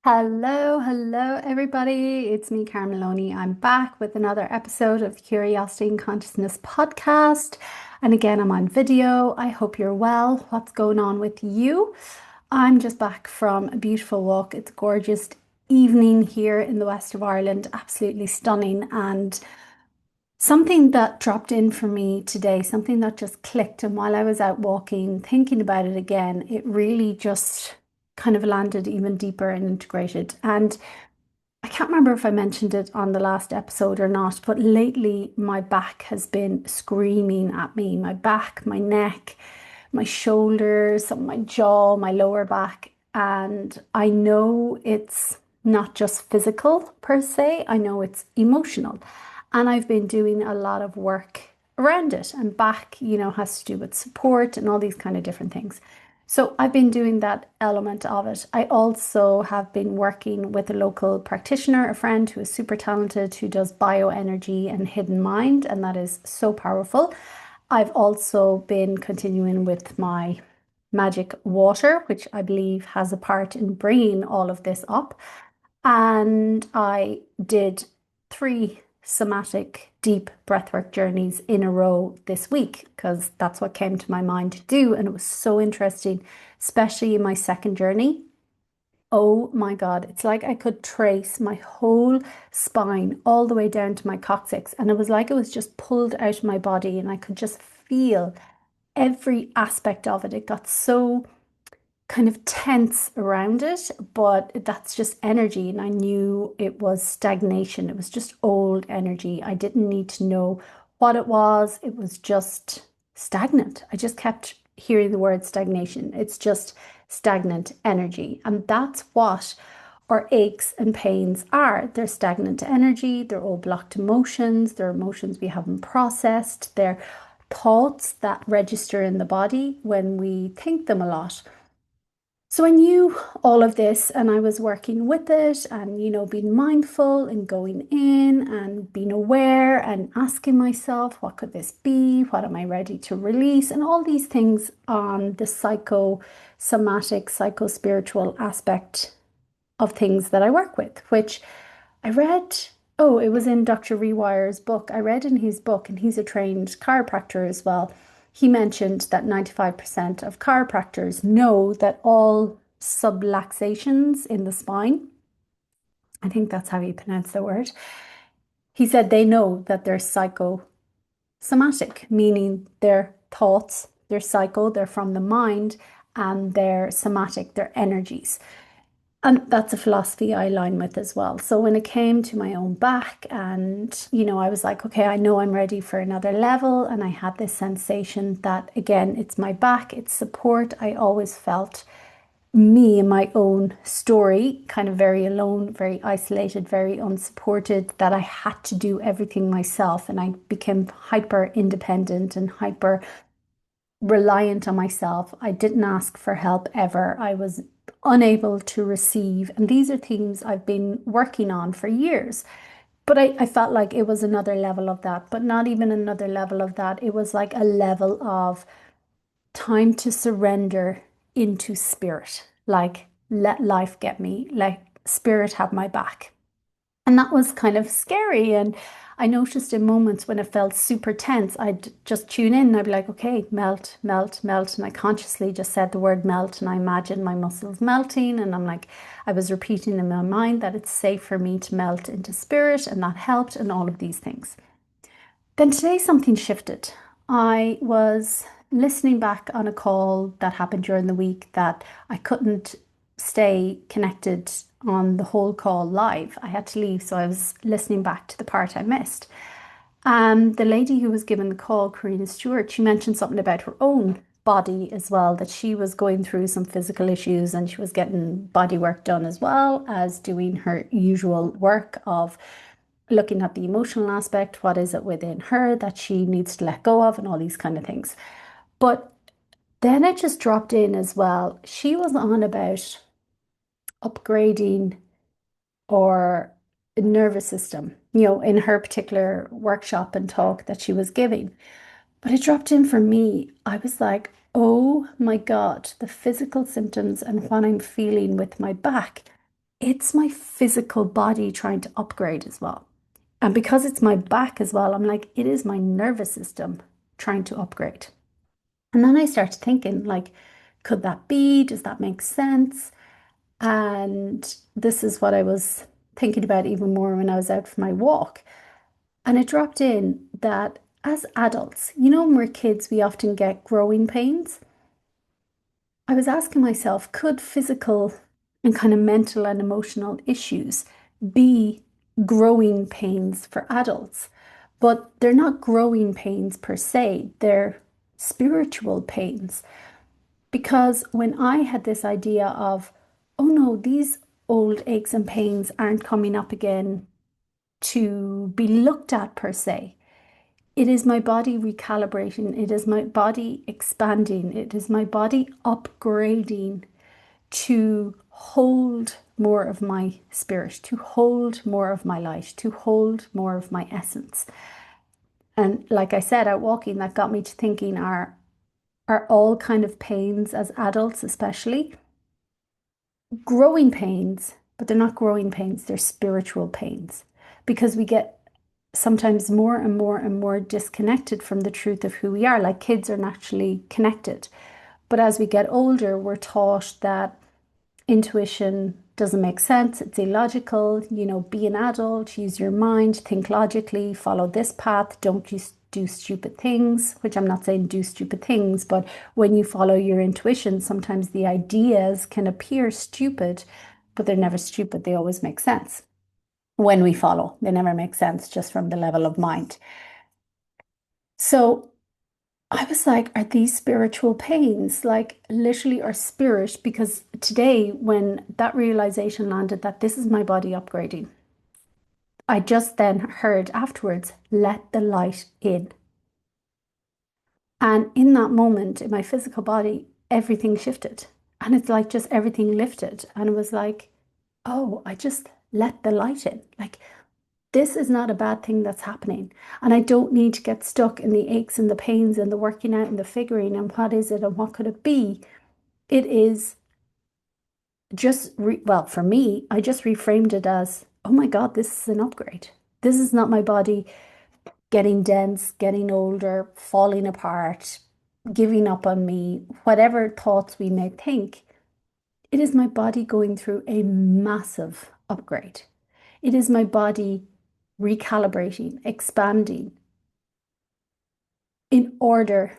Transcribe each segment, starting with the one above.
Hello, everybody. It's me, Carmeloni. I'm back with another episode of the Curiosity and Consciousness podcast. And again, I'm on video. I hope you're well. What's going on with you? I'm just back from a beautiful walk. It's a gorgeous evening here in the west of Ireland, absolutely stunning. And something that dropped in for me today, something that just clicked. And while I was out walking, thinking about it again, it really just kind of landed even deeper and integrated. And I can't remember if I mentioned it on the last episode or not, but lately my back has been screaming at me. My back, my neck, my shoulders, some of my jaw, my lower back. And I know it's not just physical per se, I know it's emotional. And I've been doing a lot of work around it. And back, has to do with support and all these kind of different things. So I've been doing that element of it. I also have been working with a local practitioner, a friend who is super talented, who does bioenergy and hidden mind, and that is so powerful. I've also been continuing with my magic water, which I believe has a part in bringing all of this up. And I did three somatic deep breathwork journeys in a row this week because that's what came to my mind to do. And it was so interesting, especially in my second journey. Oh my God, it's like I could trace my whole spine all the way down to my coccyx. And it was like it was just pulled out of my body, and I could just feel every aspect of it. It got so kind of tense around it, but that's just energy. And I knew it was stagnation. It was just old energy. I didn't need to know what it was. It was just stagnant. I just kept hearing the word stagnation. It's just stagnant energy. And that's what our aches and pains are. They're stagnant energy. They're all blocked emotions. They're emotions we haven't processed. They're thoughts that register in the body when we think them a lot. So I knew all of this, and I was working with it and, being mindful and going in and being aware and asking myself, what could this be? What am I ready to release? And all these things on the psychosomatic, psychospiritual aspect of things that I work with, which I read. Oh, it was in Dr. Rewire's book. I read in his book, and he's a trained chiropractor as well. He mentioned that 95% of chiropractors know that all subluxations in the spine, I think that's how you pronounce the word, he said they know that they're psychosomatic, meaning their thoughts, they're psycho, they're from the mind, and they're somatic, they're energies. And that's a philosophy I align with as well. So when it came to my own back, and I was like, okay, I know I'm ready for another level. And I had this sensation that, again, it's my back, it's support. I always felt me in my own story, kind of very alone, very isolated, very unsupported, that I had to do everything myself. And I became hyper independent and hyper reliant on myself. I didn't ask for help ever. I was unable to receive. And these are things I've been working on for years. But I felt like it was another level of that, but not even another level of that. It was like a level of time to surrender into spirit, like let life get me, like spirit have my back. And that was kind of scary. And I noticed in moments when it felt super tense, I'd just tune in and I'd be like, okay, melt, melt, melt. And I consciously just said the word melt, and I imagined my muscles melting. And I'm like, I was repeating in my mind that it's safe for me to melt into spirit, and that helped, and all of these things. Then today something shifted. I was listening back on a call that happened during the week that I couldn't stay connected on the whole call live. I had to leave, so I was listening back to the part I missed. And the lady who was given the call, Karina Stewart, she mentioned something about her own body as well, that she was going through some physical issues and she was getting body work done as well as doing her usual work of looking at the emotional aspect. What is it within her that she needs to let go of, and all these kind of things. But then it just dropped in as well. She was on about upgrading or nervous system, in her particular workshop and talk that she was giving. But it dropped in for me. I was like, oh my God, the physical symptoms and what I'm feeling with my back it's my physical body trying to upgrade as well. And because it's my back as well, I'm like, it is my nervous system trying to upgrade. And then I started thinking, like, could that be? Does that make sense? And this is what I was thinking about even more when I was out for my walk. And it dropped in that as adults, when we're kids, we often get growing pains. I was asking myself, could physical and kind of mental and emotional issues be growing pains for adults? But they're not growing pains per se, they're spiritual pains. Because when I had this idea of, oh no, these old aches and pains aren't coming up again to be looked at per se. It is my body recalibrating, it is my body expanding, it is my body upgrading to hold more of my spirit, to hold more of my light, to hold more of my essence. And like I said, out walking, that got me to thinking, are all kind of pains as adults, especially growing pains, but they're not growing pains, they're spiritual pains because we get sometimes more and more and more disconnected from the truth of who we are. Like kids are naturally connected. But as we get older, we're taught that intuition doesn't make sense, it's illogical, be an adult, use your mind, think logically, follow this path, don't just do stupid things, which I'm not saying do stupid things, but when you follow your intuition, sometimes the ideas can appear stupid, but they're never stupid, they always make sense. When we follow, they never make sense just from the level of mind. So I was like, are these spiritual pains? Like literally our spirit, because today when that realization landed that this is my body upgrading, I just then heard afterwards, let the light in. And in that moment, in my physical body, everything shifted. And it's like just everything lifted. And it was like, oh, I just let the light in. Like this is not a bad thing that's happening. And I don't need to get stuck in the aches and the pains and the working out and the figuring and what is it and what could it be. It is just, well, for me, I just reframed it as, oh my God, this is an upgrade. This is not my body getting dense, getting older, falling apart, giving up on me, whatever thoughts we may think. It is my body going through a massive upgrade. It is my body recalibrating, expanding in order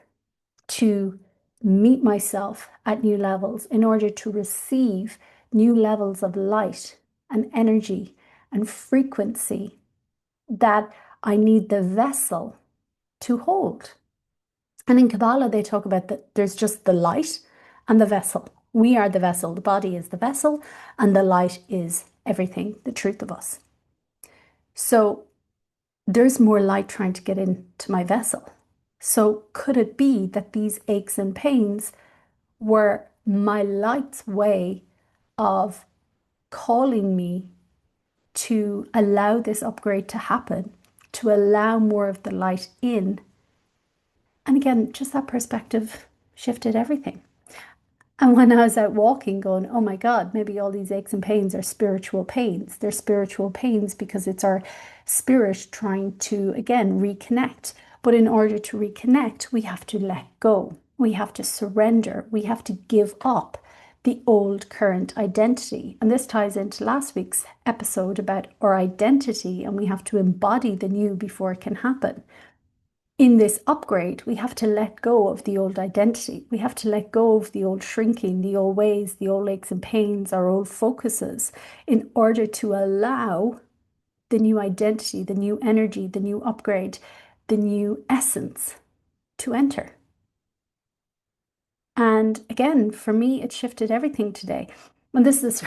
to meet myself at new levels, in order to receive new levels of light and energy and frequency that I need the vessel to hold. And in Kabbalah, they talk about that there's just the light and the vessel. We are the vessel, the body is the vessel, and the light is everything, the truth of us. So there's more light trying to get into my vessel. So could it be that these aches and pains were my light's way of calling me to allow this upgrade to happen, to allow more of the light in? And again, just that perspective shifted everything. And when I was out walking, going, oh my God, maybe all these aches and pains are spiritual pains. They're spiritual pains because it's our spirit trying to, again, reconnect. But in order to reconnect, we have to let go. We have to surrender. We have to give up the old current identity. And this ties into last week's episode about our identity, and we have to embody the new before it can happen. In this upgrade, we have to let go of the old identity. We have to let go of the old shrinking, the old ways, the old aches and pains, our old focuses, in order to allow the new identity, the new energy, the new upgrade, the new essence to enter. And again, for me, it shifted everything today. And this is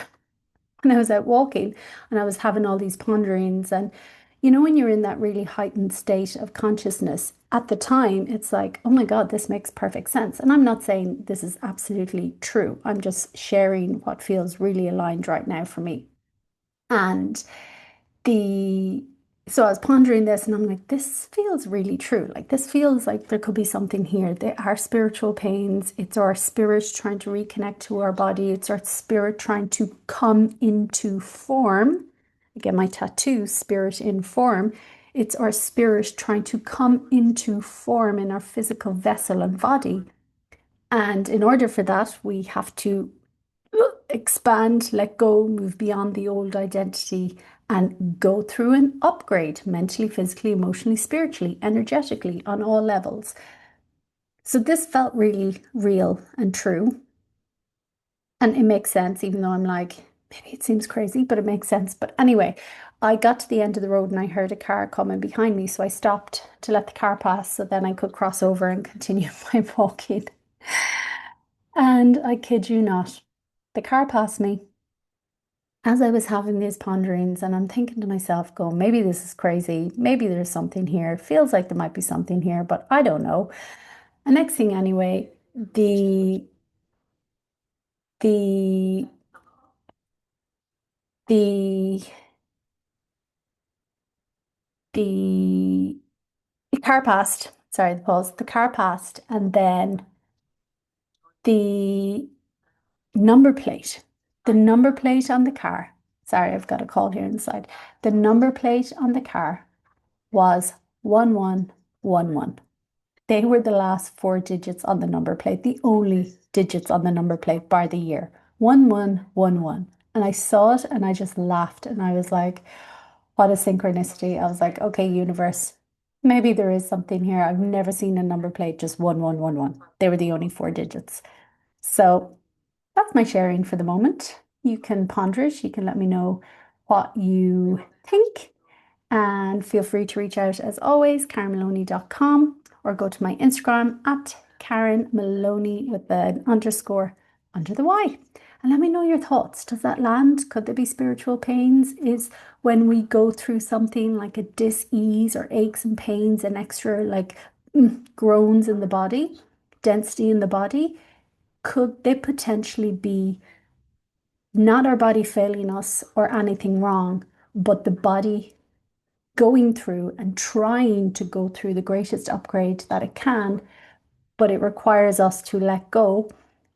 when I was out walking and I was having all these ponderings. And when you're in that really heightened state of consciousness, at the time, it's like, oh my God, this makes perfect sense. And I'm not saying this is absolutely true. I'm just sharing what feels really aligned right now for me. And the So I was pondering this and I'm like, this feels really true. Like, this feels like there could be something here. There are spiritual pains. It's our spirit trying to reconnect to our body. It's our spirit trying to come into form. Again, my tattoo, spirit in form. It's our spirit trying to come into form in our physical vessel and body. And in order for that, we have to expand, let go, move beyond the old identity, and go through an upgrade mentally, physically, emotionally, spiritually, energetically, on all levels. So this felt really real and true. And it makes sense, even though I'm like, maybe it seems crazy, but it makes sense. But anyway, I got to the end of the road and I heard a car coming behind me. So I stopped to let the car pass so then I could cross over and continue my walking. And I kid you not, the car passed me as I was having these ponderings, and I'm thinking to myself, going, maybe this is crazy. Maybe there's something here. Feels like there might be something here, but I don't know. And next thing anyway, the the the the car passed. Sorry, the pause. The car passed, and then the number plate, the number plate on the car. Sorry, I've got a call here inside. The number plate on the car was 1111. They were the last four digits on the number plate, the only digits on the number plate bar the year. 1111. And I saw it and I just laughed and I was like, what a synchronicity. I was like, okay, universe, maybe there is something here. I've never seen a number plate just 1111. They were the only four digits. So that's my sharing for the moment. You can ponder it. You can let me know what you think. And feel free to reach out as always, karenmaloney.com, or go to my Instagram at Karen Maloney with the underscore under the Y. And let me know your thoughts. Does that land? Could there be spiritual pains? Is when we go through something like a dis-ease or aches and pains and extra like groans in the body, density in the body, could they potentially be not our body failing us or anything wrong, but the body going through and trying to go through the greatest upgrade that it can, but it requires us to let go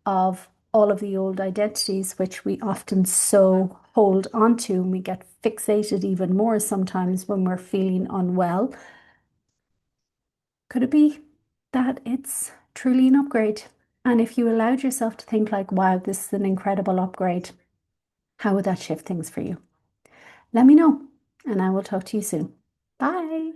of all of the old identities, which we often so hold onto, and we get fixated even more sometimes when we're feeling unwell. Could it be that it's truly an upgrade? And if you allowed yourself to think like, wow, this is an incredible upgrade, how would that shift things for you? Let me know, and I will talk to you soon. Bye.